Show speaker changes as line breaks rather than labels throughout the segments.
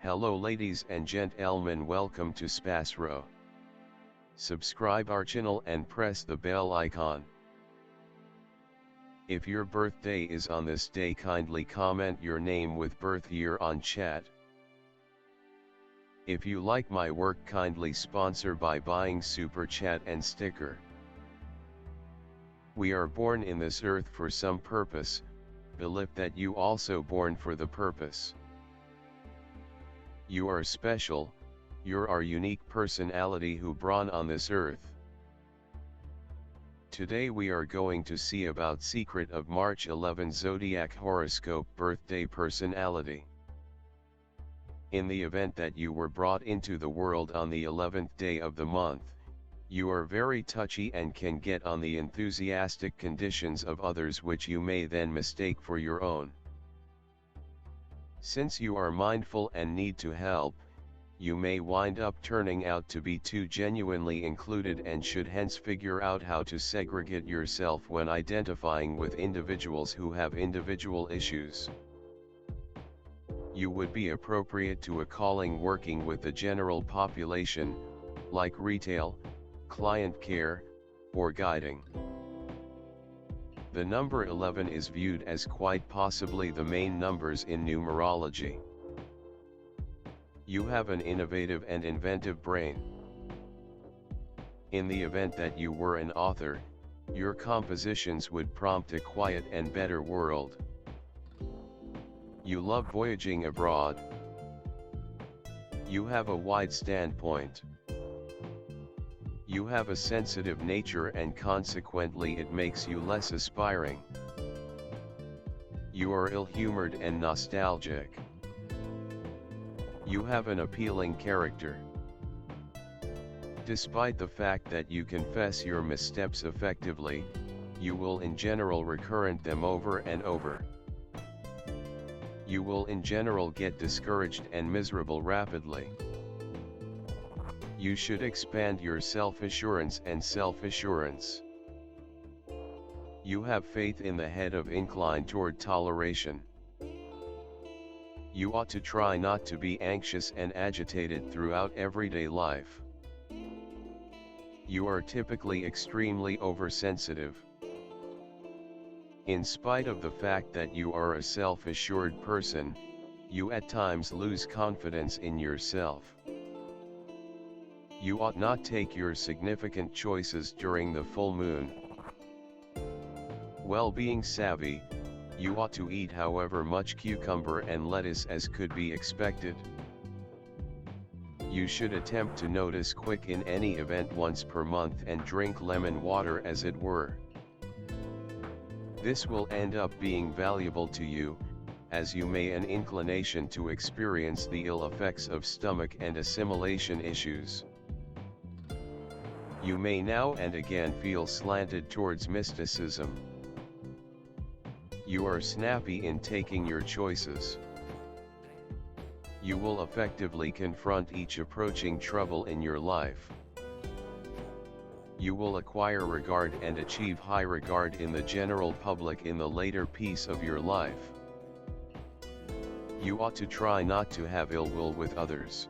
Hello ladies and gentlemen, welcome to SPASRO. Subscribe our channel and press the bell icon. If your birthday is on this day, kindly comment your name with birth year on chat. If you like my work, kindly sponsor by buying super chat and sticker. We are born in this earth for some purpose, believe that you also born for the purpose. You are special, you're our unique personality who born on this earth. Today we are going to see about secret of March 11 Zodiac horoscope birthday personality. In the event that you were brought into the world on the 11th day of the month, you are very touchy and can get on the enthusiastic conditions of others, which you may then mistake for your own. Since you are mindful and need to help, you may wind up turning out to be too genuinely included and should hence figure out how to segregate yourself when identifying with individuals who have individual issues. You would be appropriate to a calling working with the general population, like retail, client care, or guiding. The number 11 is viewed as quite possibly the main numbers in numerology. You have an innovative and inventive brain. In the event that you were an author, your compositions would prompt a quiet and better world. You love voyaging abroad. You have a wide standpoint. You have a sensitive nature and consequently it makes you less aspiring. You are ill-humored and nostalgic. You have an appealing character. Despite the fact that you confess your missteps effectively, you will in general recurrent them over and over. You will in general get discouraged and miserable rapidly. You should expand your self-assurance and self-assurance. You have faith in the head of inclined toward toleration. You ought to try not to be anxious and agitated throughout everyday life. You are typically extremely oversensitive. In spite of the fact that you are a self-assured person, you at times lose confidence in yourself. You ought not take your significant choices during the full moon. Well-being savvy, you ought to eat however much cucumber and lettuce as could be expected. You should attempt to notice quick in any event once per month and drink lemon water as it were. This will end up being valuable to you, as you may an inclination to experience the ill effects of stomach and assimilation issues. You may now and again feel slanted towards mysticism. You are snappy in taking your choices. You will effectively confront each approaching trouble in your life. You will acquire regard and achieve high regard in the general public in the later piece of your life. You ought to try not to have ill will with others.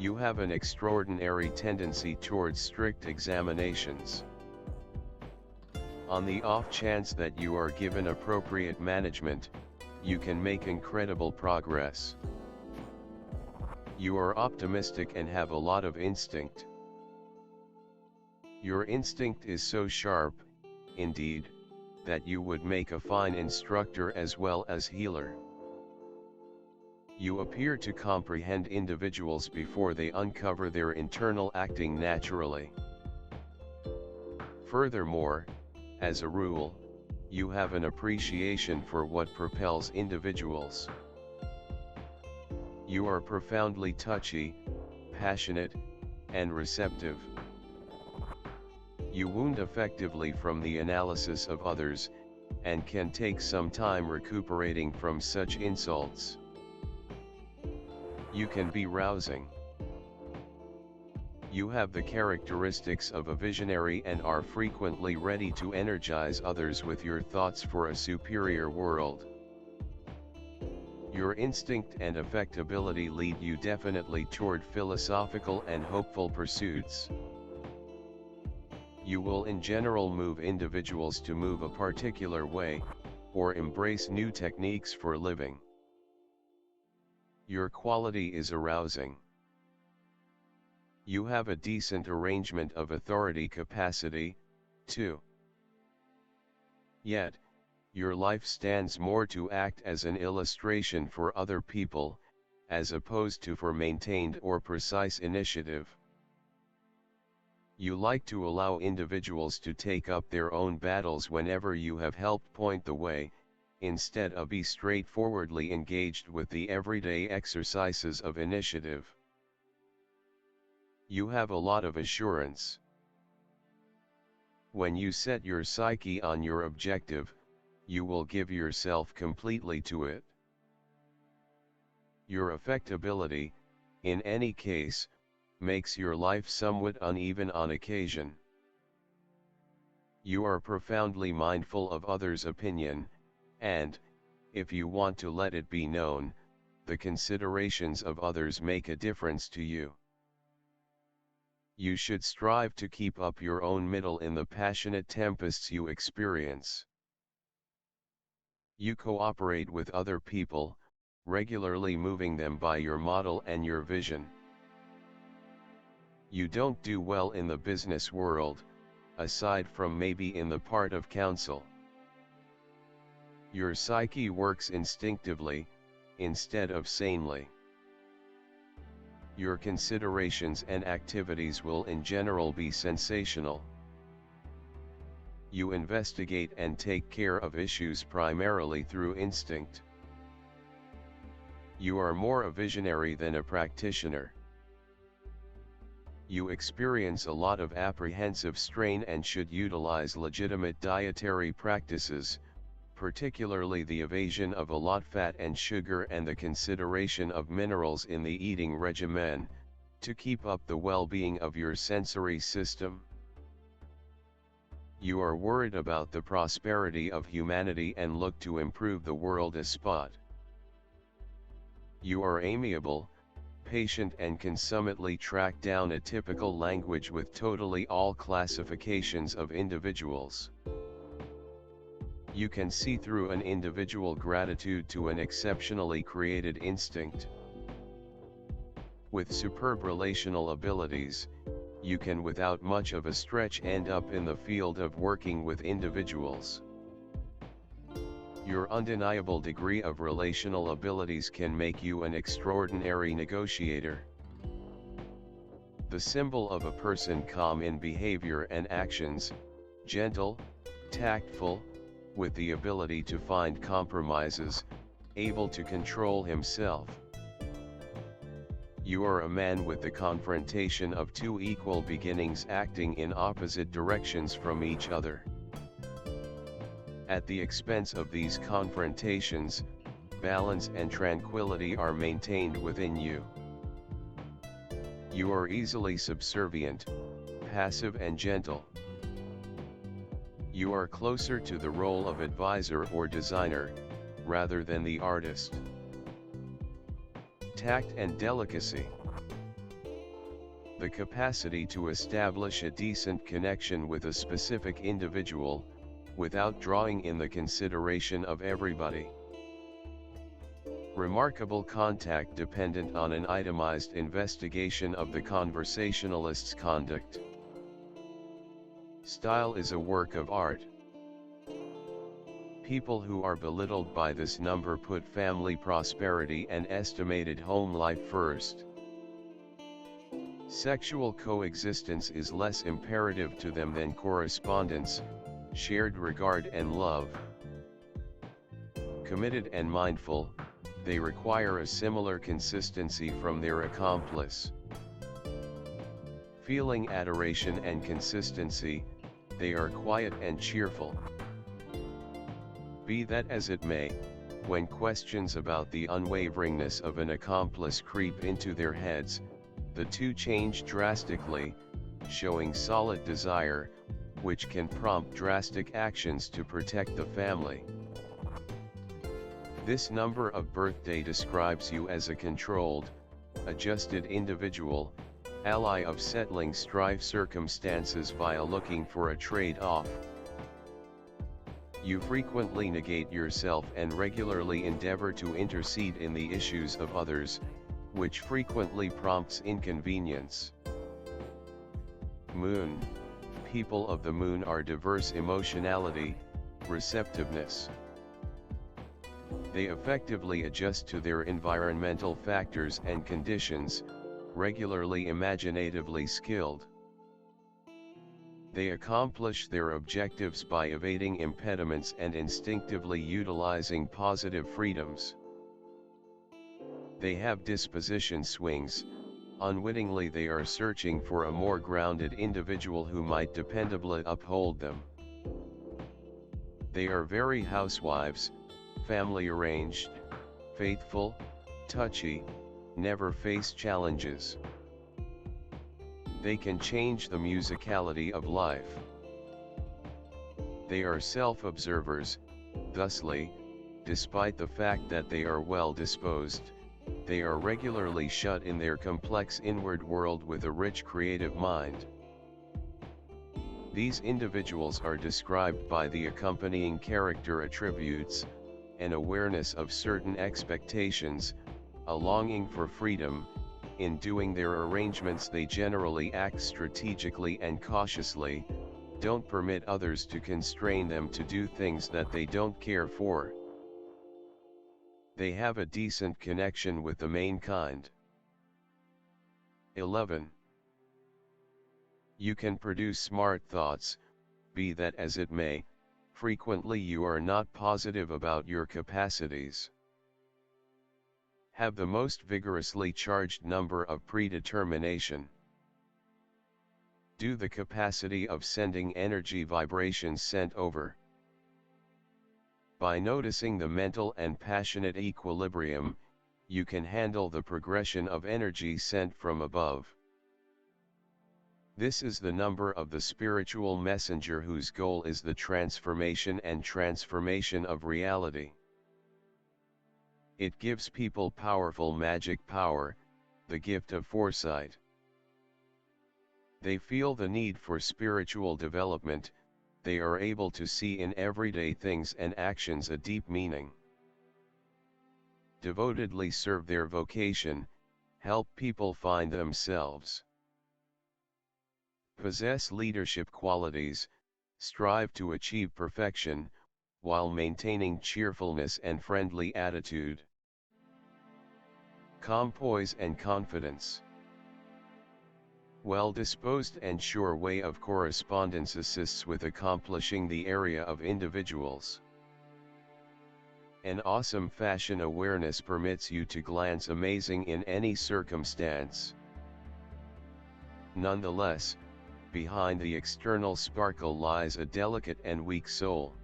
You have an extraordinary tendency towards strict examinations. On the off chance that you are given appropriate management, you can make incredible progress. You are optimistic and have a lot of instinct. Your instinct is so sharp, indeed, that you would make a fine instructor as well as healer. You appear to comprehend individuals before they uncover their internal acting naturally. Furthermore, as a rule, you have an appreciation for what propels individuals. You are profoundly touchy, passionate, and receptive. You wound effectively from the analysis of others, and can take some time recuperating from such insults. You can be rousing. You have the characteristics of a visionary and are frequently ready to energize others with your thoughts for a superior world. Your instinct and affectability lead you definitely toward philosophical and hopeful pursuits. You will in general move individuals to move a particular way, or embrace new techniques for living. Your quality is arousing. You have a decent arrangement of authority capacity, too. Yet, your life stands more to act as an illustration for other people, as opposed to for maintained or precise initiative. You like to allow individuals to take up their own battles whenever you have helped point the way, instead of be straightforwardly engaged with the everyday exercises of initiative. You have a lot of assurance. When you set your psyche on your objective, you will give yourself completely to it. Your affectability, in any case, makes your life somewhat uneven on occasion. You are profoundly mindful of others' opinion, and, if you want to let it be known, the considerations of others make a difference to you. You should strive to keep up your own middle in the passionate tempests you experience. You cooperate with other people, regularly moving them by your model and your vision. You don't do well in the business world, aside from maybe in the part of counsel. Your psyche works instinctively, instead of sanely. Your considerations and activities will in general be sensational. You investigate and take care of issues primarily through instinct. You are more a visionary than a practitioner. You experience a lot of apprehensive strain and should utilize legitimate dietary practices, particularly the evasion of a lot fat and sugar and the consideration of minerals in the eating regimen, to keep up the well-being of your sensory system. You are worried about the prosperity of humanity and look to improve the world a spot. You are amiable, patient and consummately track down a typical language with totally all classifications of individuals. You can see through an individual gratitude to an exceptionally created instinct. With superb relational abilities, you can without much of a stretch end up in the field of working with individuals. Your undeniable degree of relational abilities can make you an extraordinary negotiator. The symbol of a person calm in behavior and actions, gentle, tactful, with the ability to find compromises, able to control himself. You are a man with the confrontation of two equal beginnings acting in opposite directions from each other. At the expense of these confrontations, balance and tranquility are maintained within you. You are easily subservient, passive and gentle. You are closer to the role of advisor or designer, rather than the artist. Tact and delicacy. The capacity to establish a decent connection with a specific individual, without drawing in the consideration of everybody. Remarkable contact dependent on an itemized investigation of the conversationalist's conduct. Style is a work of art. People who are belittled by this number put family prosperity and estimated home life first. Sexual coexistence is less imperative to them than correspondence, shared regard and love. Committed and mindful, they require a similar consistency from their accomplice. Feeling adoration and consistency, they are quiet and cheerful. Be that as it may, when questions about the unwaveringness of an accomplice creep into their heads, the two change drastically, showing solid desire, which can prompt drastic actions to protect the family. This number of birthday describes you as a controlled, adjusted individual, ally of settling strife circumstances via looking for a trade-off. You frequently negate yourself and regularly endeavor to intercede in the issues of others, which frequently prompts inconvenience. Moon. People of the moon are diverse emotionality, receptiveness. They effectively adjust to their environmental factors and conditions, regularly imaginatively skilled. They accomplish their objectives by evading impediments and instinctively utilizing positive freedoms. They have disposition swings. Unwittingly they are searching for a more grounded individual who might dependably uphold them. They are very housewives, family arranged, faithful, touchy, never face challenges. They can change the musicality of life. They are self-observers, thusly, despite the fact that they are well-disposed, they are regularly shut in their complex inward world with a rich creative mind. These individuals are described by the accompanying character attributes: an awareness of certain expectations, a longing for freedom. In doing their arrangements they generally act strategically and cautiously, don't permit others to constrain them to do things that they don't care for. They have a decent connection with the mankind. 11. You can produce smart thoughts, be that as it may, frequently you are not positive about your capacities. Have the most vigorously charged number of predetermination. Do the capacity of sending energy vibrations sent over. By noticing the mental and passionate equilibrium, you can handle the progression of energy sent from above. This is the number of the spiritual messenger whose goal is the transformation and transformation of reality. It gives people powerful magic power, the gift of foresight. They feel the need for spiritual development. They are able to see in everyday things and actions a deep meaning. Devotedly serve their vocation, help people find themselves. Possess leadership qualities, strive to achieve perfection, while maintaining cheerfulness and friendly attitude. Calm poise and confidence. Well-disposed and sure way of correspondence assists with accomplishing the area of individuals. An awesome fashion awareness permits you to glance amazing in any circumstance. Nonetheless, behind the external sparkle lies a delicate and weak soul.